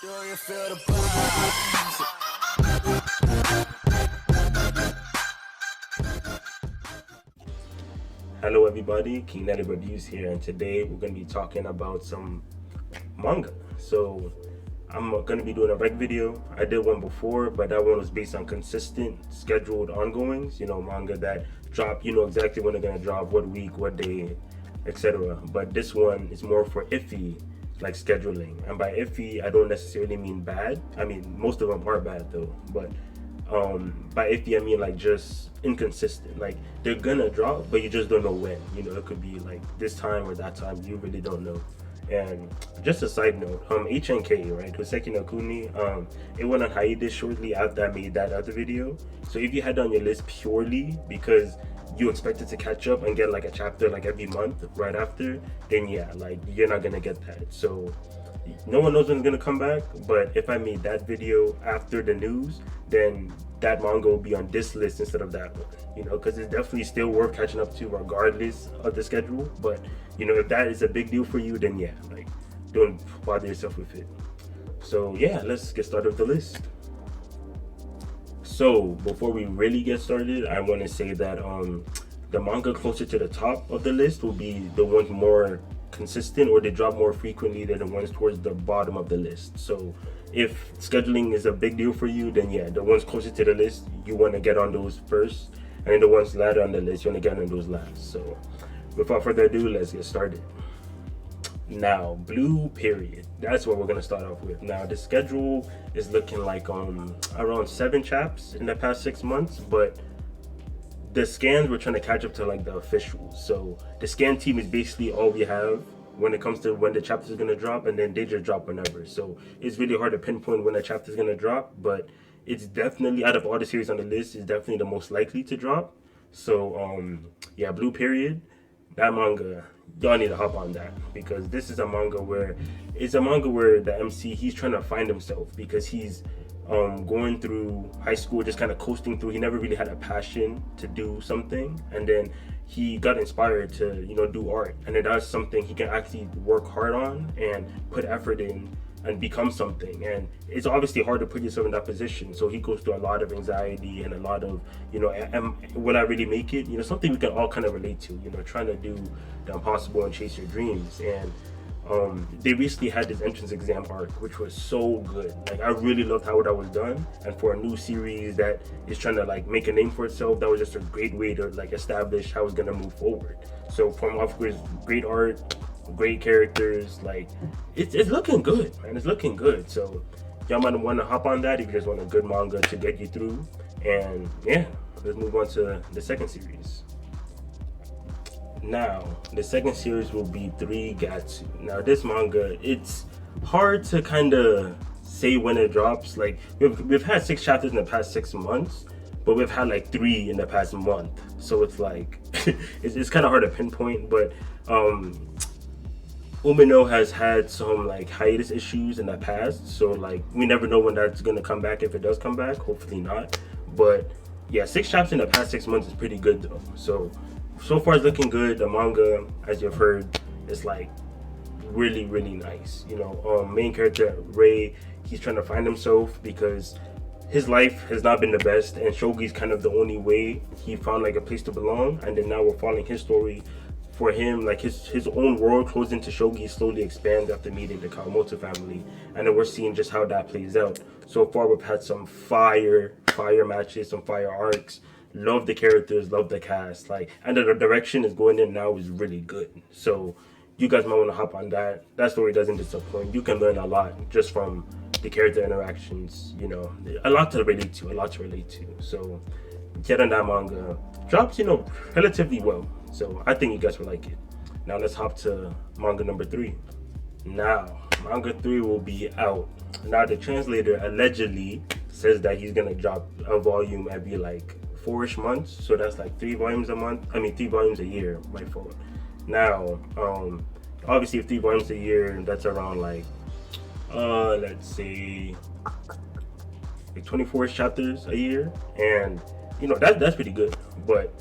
Do you feel the vibes? Hello everybody, King Nelly Reviews here, and today we're going to be talking about some manga. So I'm going to be doing a rec video. I did one before, but that one was based on consistent scheduled ongoings, manga that drop, exactly when they're going to drop, what week, what day, etc. But this one is more for iffy, like scheduling. And by iffy, I don't necessarily mean bad. I mean, most of them are bad though, but by iffy I mean like just inconsistent. Like they're gonna drop, but you just don't know when. It could be like this time or that time. You really don't know. And just a side note, HNK, right, Hoseki no Kuni, it went on hiatus shortly after I made that other video. So if you had it on your list purely because you expected to catch up and get like a chapter like every month right after, then yeah, like you're not gonna get that. So no one knows when it's gonna come back, but if I made that video after the news, then that manga will be on this list instead of that one, because it's definitely still worth catching up to regardless of the schedule. But if that is a big deal for you, then yeah, like don't bother yourself with it. So yeah, let's get started with the list. So before we really get started, I want to say that the manga closer to the top of the list will be the ones more consistent, or they drop more frequently than the ones towards the bottom of the list. So if scheduling is a big deal for you, then yeah, the ones closer to the list, you want to get on those first, and then the ones later on the list, you want to get on those last. So without further ado, let's get started. Now, Blue Period, that's what we're going to start off with. Now the schedule is looking like around 7 chaps in the past 6 months, but the scans we're trying to catch up to like the officials. So the scan team is basically all we have when it comes to when the chapter is going to drop, and then they just drop whenever. So it's really hard to pinpoint when a chapter is going to drop, but it's definitely, out of all the series on the list, is definitely the most likely to drop. So yeah, Blue Period, that manga, y'all need to hop on that, because this is a manga where the MC, he's trying to find himself, because he's going through high school, just kind of coasting through. He never really had a passion to do something, and then he got inspired to do art, and then that's something he can actually work hard on and put effort in and become something. And it's obviously hard to put yourself in that position, so he goes through a lot of anxiety and a lot of will I really make it, something we can all kind of relate to, trying to do the impossible and chase your dreams. And they recently had this entrance exam arc, which was so good. Like I really loved how that was done, and for a new series that is trying to like make a name for itself, that was just a great way to like establish how it's gonna move forward. So from of course, great art, great characters, like it's looking good, man. It's looking good. So y'all might want to hop on that if you just want a good manga to get you through. And yeah, let's move on to the second series. Now, the second series will be 3 Gatsu. Now, this manga, it's hard to kind of say when it drops. Like, we've had 6 chapters in the past 6 months, but we've had like 3 in the past month. So it's like, it's kind of hard to pinpoint. But Umino has had some like hiatus issues in the past. So like, we never know when that's going to come back, if it does come back. Hopefully not. But yeah, 6 chapters in the past 6 months is pretty good though. So far it's looking good. The manga, as you've heard, is like really, really nice. Main character Ray, he's trying to find himself because his life has not been the best, and Shogi's kind of the only way he found like a place to belong. And then now we're following his story. For him, like his own world closed into Shogi slowly expands after meeting the Kawamoto family, and then we're seeing just how that plays out. So far we've had some fire matches, some fire arcs. Love the characters, love the cast, like, and the direction is going in now is really good. So you guys might want to hop on that. That story doesn't disappoint. You can learn a lot just from the character interactions. A lot to relate to. So get on that manga. Drops, relatively well. So I think you guys will like it. Now let's hop to manga number 3. Now manga 3 will be out. Now the translator allegedly says that he's gonna drop a volume every like 4-ish months, so that's like 3 volumes a month. 3 volumes a year, my fault. Now, obviously, if 3 volumes a year, that's around like, let's say, like 24 chapters a year, and that's pretty good. But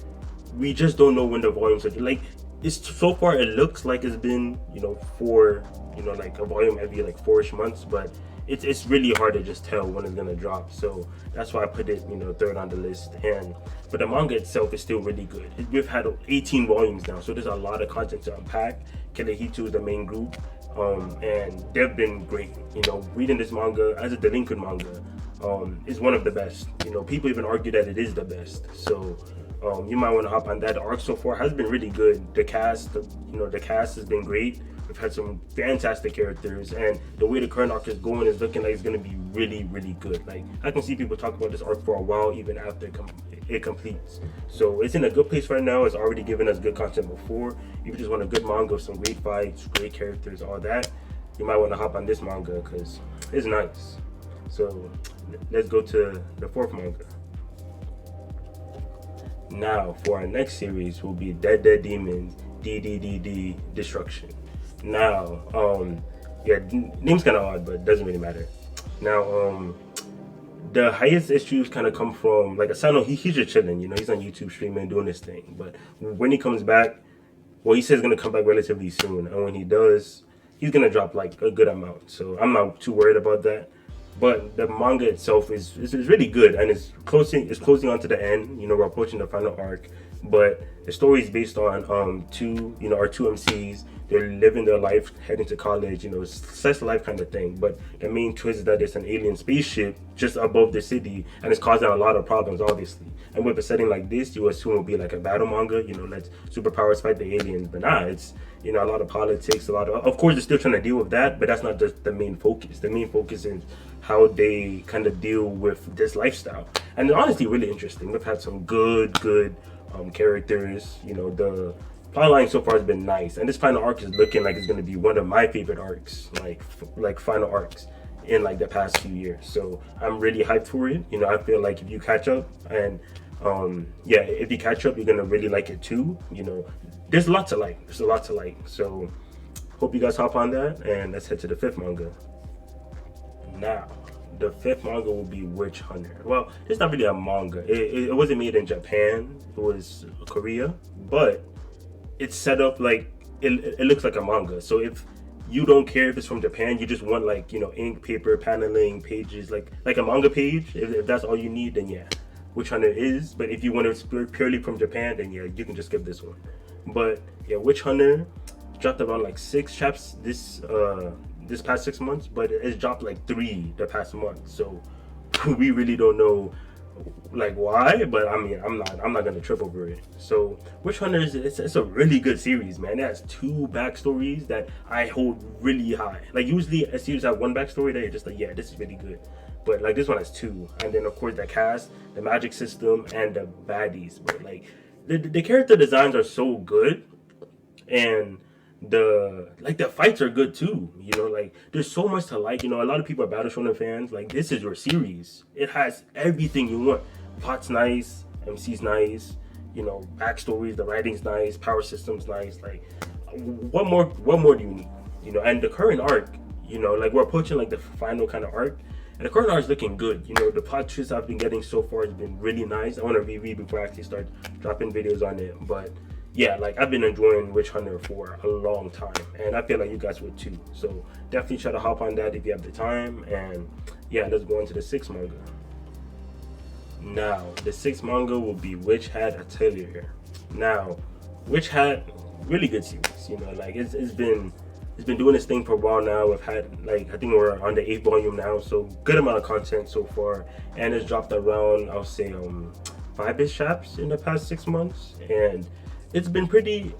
we just don't know when the volumes are. Like, it's so far it looks like it's been for like a volume every like 4-ish months, but it's really hard to just tell when it's gonna drop. So that's why I put it, third on the list. But the manga itself is still really good. We've had 18 volumes now, so there's a lot of content to unpack. Kilogitou is the main group, and they've been great. Reading this manga as a delinquent manga is one of the best. People even argue that it is the best. So you might want to hop on that. The arc so far has been really good. The cast has been great. We've had some fantastic characters, and the way the current arc is going is looking like it's going to be really, really good. Like, I can see people talk about this arc for a while, even after it completes. So it's in a good place right now. It's already given us good content before. If you just want a good manga with some great fights, great characters, all that, you might want to hop on this manga because it's nice. So let's go to the fourth manga. Now, for our next series will be Dead Demons, DDDD Destruction. Now, name's kind of odd, but it doesn't really matter. Now, the highest issues kind of come from, like, Asano, he's just chilling, he's on YouTube streaming, doing his thing. But when he comes back, he says he's going to come back relatively soon. And when he does, he's going to drop, like, a good amount. So I'm not too worried about that. But the manga itself is really good, and it's closing onto the end. We're approaching the final arc. But the story is based on our two MCs. They're living their life, heading to college, such life kind of thing. But the main twist is that there's an alien spaceship just above the city, and it's causing a lot of problems, obviously. And with a setting like this, you assume it would be like a battle manga, let superpowers fight the aliens. But nah, it's a lot of politics, of course, they're still trying to deal with that, but that's not just the main focus. The main focus is how they kind of deal with this lifestyle. And it's honestly really interesting. We've had some good characters. The plotline so far has been nice, and this final arc is looking like it's going to be one of my favorite arcs, like final arcs in like the past few years. So I'm really hyped for it. I feel like if you catch up, and if you catch up, you're gonna really like it too. There's a lot to like. So hope you guys hop on that, and let's head to the fifth manga. Now, the fifth manga will be Witch Hunter. Well, it's not really a manga. It wasn't made in Japan. It was Korea, but it's set up like it looks like a manga. So if you don't care if it's from Japan, you just want ink, paper, paneling, pages, like a manga page. If that's all you need, then yeah, Witch Hunter is. But if you want it purely from Japan, then yeah, you can just skip this one. But yeah, Witch Hunter dropped around like 6 chapters this past 6 months, but it's dropped like 3 the past month. So we really don't know like why, but I mean, I'm not gonna trip over it. So Witch Hunter it's a really good series, man. It has 2 backstories that I hold really high. Like usually a series has 1 backstory that you're just like, yeah, this is really good. But like this one has 2, and then of course the cast, the magic system, and the baddies. But like the character designs are so good, and the fights are good too. Like there's so much to like. A lot of people are Battle Shonen fans. Like, this is your series. It has everything you want. Plot's nice, MC's nice, backstories, the writing's nice, power system's nice. Like, what more do you need? And the current arc, like we're approaching like the final kind of arc, and the current arc is looking good. The plot twists I've been getting so far has been really nice. I want to reread before I actually start dropping videos on it, but yeah, like I've been enjoying Witch Hunter for a long time, and I feel like you guys would too. So definitely try to hop on that if you have the time. And yeah, let's go into the 6th manga. Now, the 6th manga will be Witch Hat Atelier. Now, Witch Hat, really good series. Like it's been doing its thing for a while now. We've had I think we're on the 8th volume now, so good amount of content so far, and it's dropped around, I'll say 5-ish chapters in the past 6 months, and it's been good.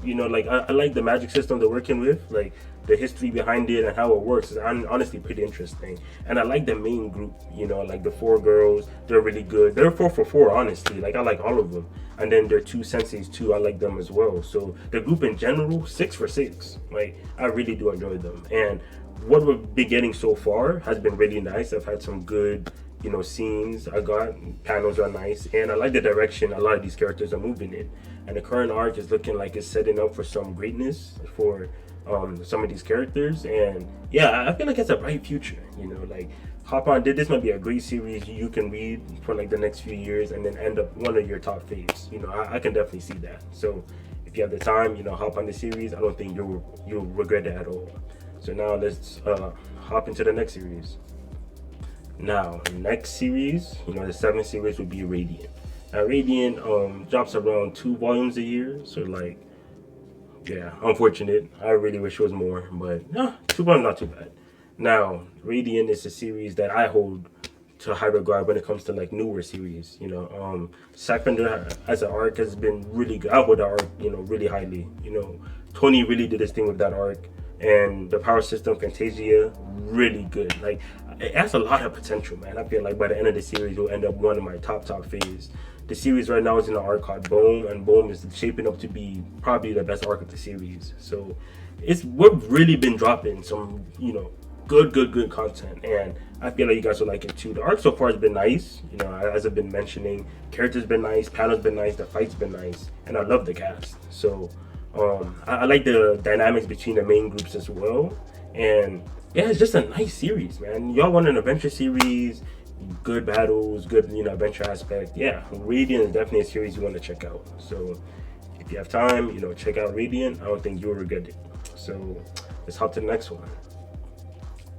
Like I like the magic system they're working with, like the history behind it and how it works is honestly pretty interesting. And I like the main group, like the 4 girls, they're really good. They're 4 for 4, honestly. Like I like all of them. And then there are 2 senseis too, I like them as well. So the group in general, 6 for 6. Like I really do enjoy them. And what we've been getting so far has been really nice. I've had some good scenes. I got panels are nice, and I like the direction a lot of these characters are moving in. And the current arc is looking like it's setting up for some greatness for some of these characters. And yeah, I feel like it's a bright future. Like hop on. This might be a great series you can read for like the next few years, and then end up one of your top faves. I can definitely see that. So if you have the time, hop on the series. I don't think you'll regret it at all. So now let's hop into the next series. Now, next series, the 7th series would be Radiant. Now, Radiant drops around 2 volumes a year, so like, yeah, unfortunate. I really wish it was more, but no, 2 volumes not too bad. Now, Radiant is a series that I hold to high regard when it comes to like newer series. Cypher as an arc has been really good. I hold the arc, really highly. Tony really did his thing with that arc, and the power system Fantasia really good. Like, it has a lot of potential, man. I feel like by the end of the series, it'll end up one of my top faves. The series right now is in an arc called Boom, and Boom is shaping up to be probably the best arc of the series. So we've really been dropping some, good content, and I feel like you guys will like it too. The arc so far has been nice, as I've been mentioning. Characters been nice, panel's been nice, the fight's been nice, and I love the cast. So I like the dynamics between the main groups as well, and yeah, it's just a nice series, man. Y'all want an adventure series, good battles, good adventure aspect. Yeah, Radiant is definitely a series you want to check out. So if you have time, check out Radiant. I don't think you'll regret it. So let's hop to the next one.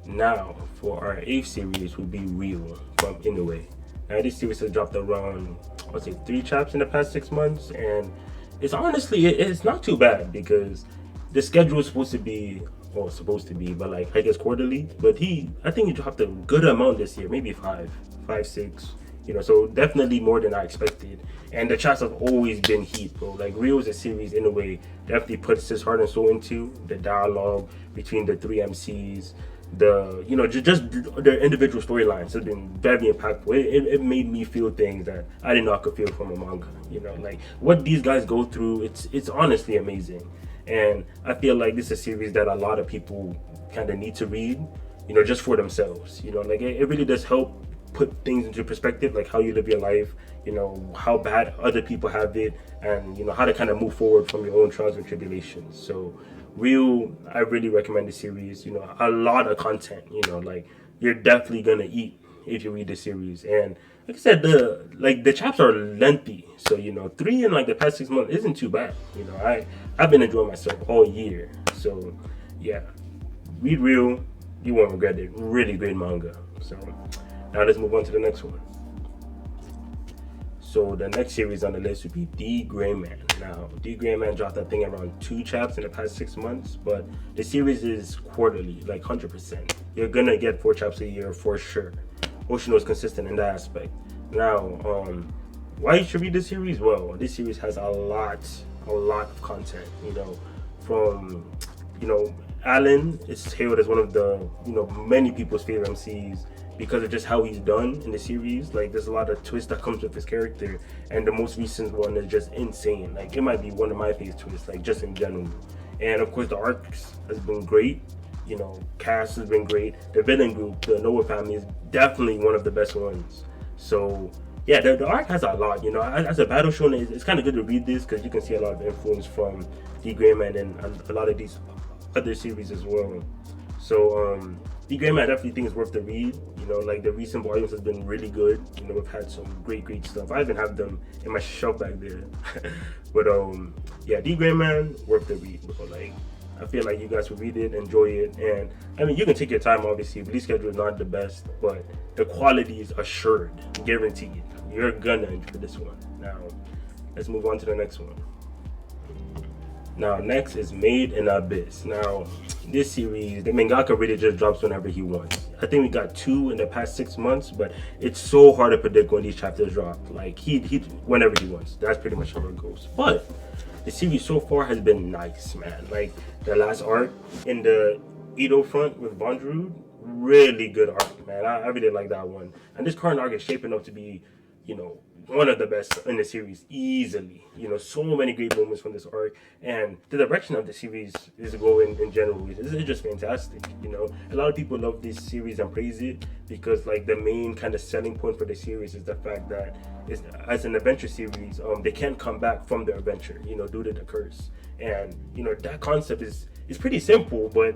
Now for our 8th series will be Real from Inoue. Now this series has dropped around, I'd say 3 chapters in the past 6 months, and it's honestly it's not too bad because the schedule is supposed to be, but like I guess quarterly. But I think he dropped a good amount this year, maybe 5, 6. So definitely more than I expected. And the chats have always been heat, bro. Like Real is a series in a way definitely puts his heart and soul into the dialogue between the 3 MCs. Just their individual storylines has been very impactful. It made me feel things that I didn't know I could feel from a manga. Like what these guys go through, it's honestly amazing. And I feel like this is a series that a lot of people kind of need to read, just for themselves. Like it really does help put things into perspective, like how you live your life, how bad other people have it, and how to kind of move forward from your own trials and tribulations. So Real, I really recommend the series. A lot of content. Like you're definitely gonna eat if you read the series. And like I said, the chapters are lengthy, so 3 in like the past 6 months isn't too bad. I've been enjoying myself all year. So yeah, read Real, you won't regret it. Really great manga. So now let's move on to the next one. So the next series on the list would be DGrayMan. Now, DGrayMan dropped that thing around 2 chapters in the past 6 months, but the series is quarterly, like 100%. You're gonna get 4 chapters a year for sure. Oshino is consistent in that aspect. Now, why you should read this series? Well, this series has a lot of content. From Alan is hailed as one of the many people's favorite MCs because of just how he's done in the series. Like there's a lot of twist that comes with his character, and the most recent one is just insane. Like it might be one of my favorite twists, like just in general. And of course the arcs has been great. Cast has been great. The villain group, the Noah family, is definitely one of the best ones. So yeah, the arc has a lot. As a battle shonen, it's kind of good to read this because you can see a lot of influence from DGrayMan and a lot of these other series as well. So DGrayMan I definitely think is worth the read. Like the recent volumes has been really good. We've had some great stuff. I even have them in my shelf back there. But yeah, DGrayMan worth the read. Like I feel like you guys will read it, enjoy it, and I mean you can take your time. Obviously, release schedule is not the best, but the quality is assured, guaranteed. You're gonna enjoy this one. Now, let's move on to the next one. Now, next is Made in Abyss. Now, this series, the mangaka really just drops whenever he wants. I think we got 2 in the past 6 months, but it's so hard to predict when these chapters drop. Like he whenever he wants. That's pretty much how it goes. But the series so far has been nice, man. Like the last arc in the Edo front with Bondrewd, really good arc, man. I really like that one. And this current arc is shaping up to be, one of the best in the series easily. So many great moments from this arc, and the direction of the series is going in general is just fantastic. A lot of people love this series and praise it because like the main kind of selling point for the series is the fact that as an adventure series, they can't come back from their adventure, due to the curse. And that concept is pretty simple, but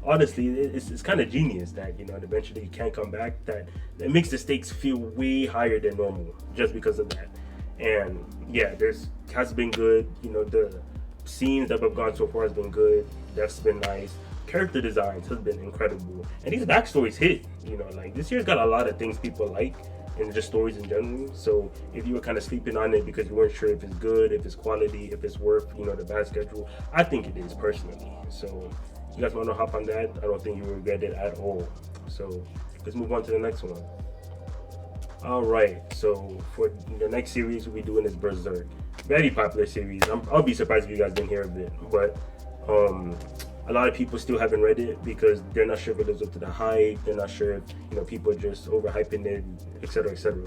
honestly it's kind of genius that eventually you can't come back. That it makes the stakes feel way higher than normal just because of that. And yeah, has been good. The scenes that we've gone so far has been good. That's been nice. character designs has been incredible, and these backstories hit. You know, like this year's got a lot of things people like, and just stories in general. So if you were kind of sleeping on it because you weren't sure if it's good, if it's quality, if it's worth, you know, the bad schedule, I think it is personally. So you guys want to hop on that? I don't think you will regret it at all. So let's move on to the next one. All right, so for the next series we'll be doing is Berserk. Very popular series. I'll be surprised if you guys didn't hear of it, but a lot of people still haven't read it because they're not sure if it lives up to the hype. They're not sure if, you know, people are just overhyping it, etc., etc.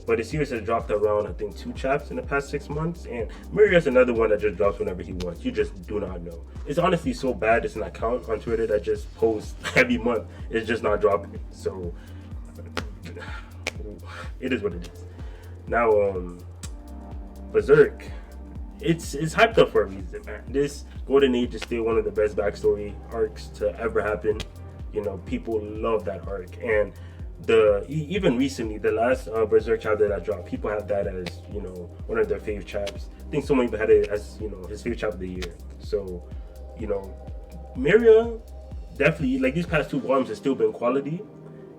But the series has dropped around, I think, 2 chapters in the past 6 months, and Muriel's another one that just drops whenever he wants. You just do not know. It's honestly so bad. It's an account on Twitter that just posts every month. It's just not dropping. So it is what it is. Now, Berserk, it's hyped up for a reason, man. This Golden Age is still one of the best backstory arcs to ever happen. You know, people love that arc, and even recently, the last Berserk chapter that dropped, people have that as, you know, one of their favorite chapters. I think someone even had it as, you know, his favorite chapter of the year. So, you know, Miria definitely, like, these past 2 volumes have still been quality.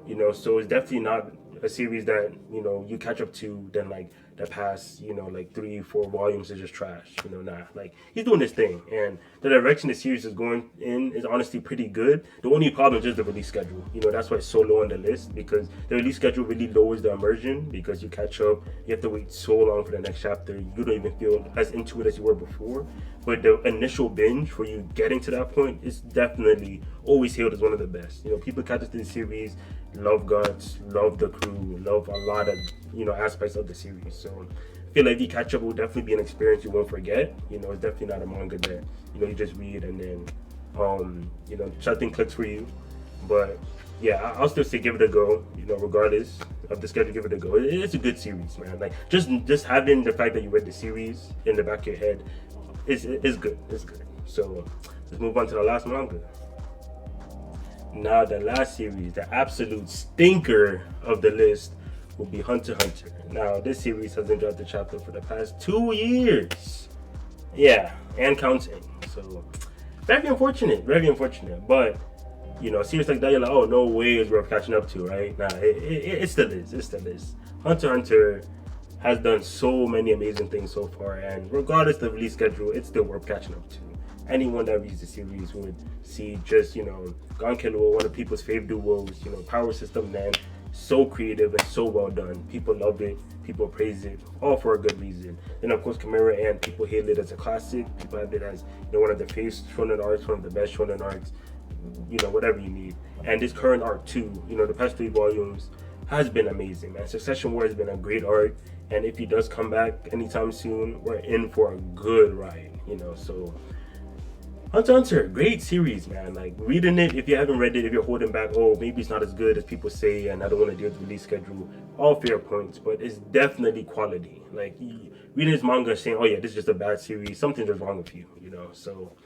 You know, so it's definitely not a series that, you know, you catch up to, then like the past, you know, like 3-4 volumes is just trash. You know, nah, like he's doing this thing, and the direction the series is going in is honestly pretty good. The only problem is just the release schedule. You know, that's why it's so low on the list, because the release schedule really lowers the immersion, because you catch up, you have to wait so long for the next chapter, you don't even feel as into it as you were before. But the initial binge for you getting to that point is definitely always hailed as one of the best. You know, people catch up to the series, love Guts, love the crew, love a lot of, you know, aspects of the series. So I feel like the catch up will definitely be an experience you won't forget. You know, it's definitely not a manga that, you know, you just read and then you know, something clicks for you. But yeah, I'll still say give it a go. You know, regardless of the schedule, give it a go. It's a good series, man. Like just having the fact that you read the series in the back of your head is good. It's good. So let's move on to the last manga. Now the last series, the absolute stinker of the list, will be Hunter x Hunter. Now this series hasn't dropped a chapter for the past 2 years. Yeah, and counting. So very unfortunate, but you know, series like that, you're like, oh, no way it's worth catching up to, right? Nah, it still is. It still is. Hunter x Hunter has done so many amazing things so far, and regardless of the release schedule, it's still worth catching up to. Anyone that reads the series would see just, you know, Gon Killua, one of people's favorite duos, you know, power system man, so creative and so well done. People love it, people praise it, all for a good reason. And of course, Chimera Ant, people hail it as a classic, people have it as, you know, one of the favorite shonen arcs, one of the best shonen arcs, you know, whatever you need. And this current arc too, you know, the past 3 volumes has been amazing, man. Succession War has been a great arc, and if he does come back anytime soon, we're in for a good ride, you know. So Hunter x Hunter, great series, man. Like, reading it, if you haven't read it, if you're holding back, oh, maybe it's not as good as people say, and I don't want to deal with the release schedule, all fair points, but it's definitely quality. Like, reading this manga saying, oh yeah, this is just a bad series, something's just wrong with you, you know. So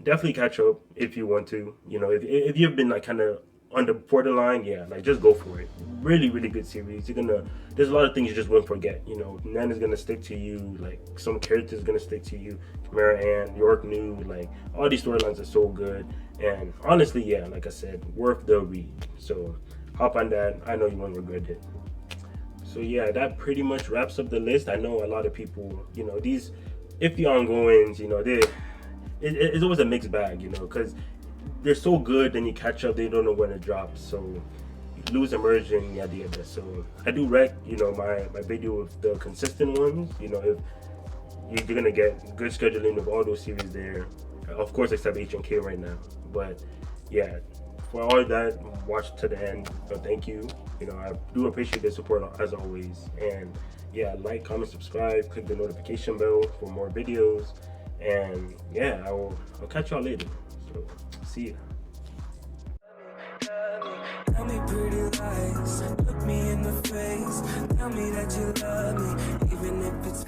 definitely catch up if you want to. You know, if you've been like kind of on the borderline, yeah, like just go for it. Really, really good series. There's a lot of things you just won't forget. You know, Nan is gonna stick to you. Like some characters gonna stick to you. Chimera Ant, York New, like all these storylines are so good. And honestly, yeah, like I said, worth the read. So hop on that. I know you won't regret it. So yeah, that pretty much wraps up the list. I know a lot of people, you know, these iffy ongoings, you know, it's always a mixed bag, you know, because they're so good, then you catch up, they don't know when it drops, so you lose immersion, yada yada. So I do rec, you know, my video with the consistent ones, you know, if you're gonna get good scheduling of all those series there, of course except H&K right now. But yeah, for all that, watch to the end. So thank you. You know, I do appreciate the support as always. And yeah, like, comment, subscribe, click the notification bell for more videos. And yeah, I'll catch y'all later. So see ya. Tell me pretty lies, look me in the face, tell me that you love me, even if it's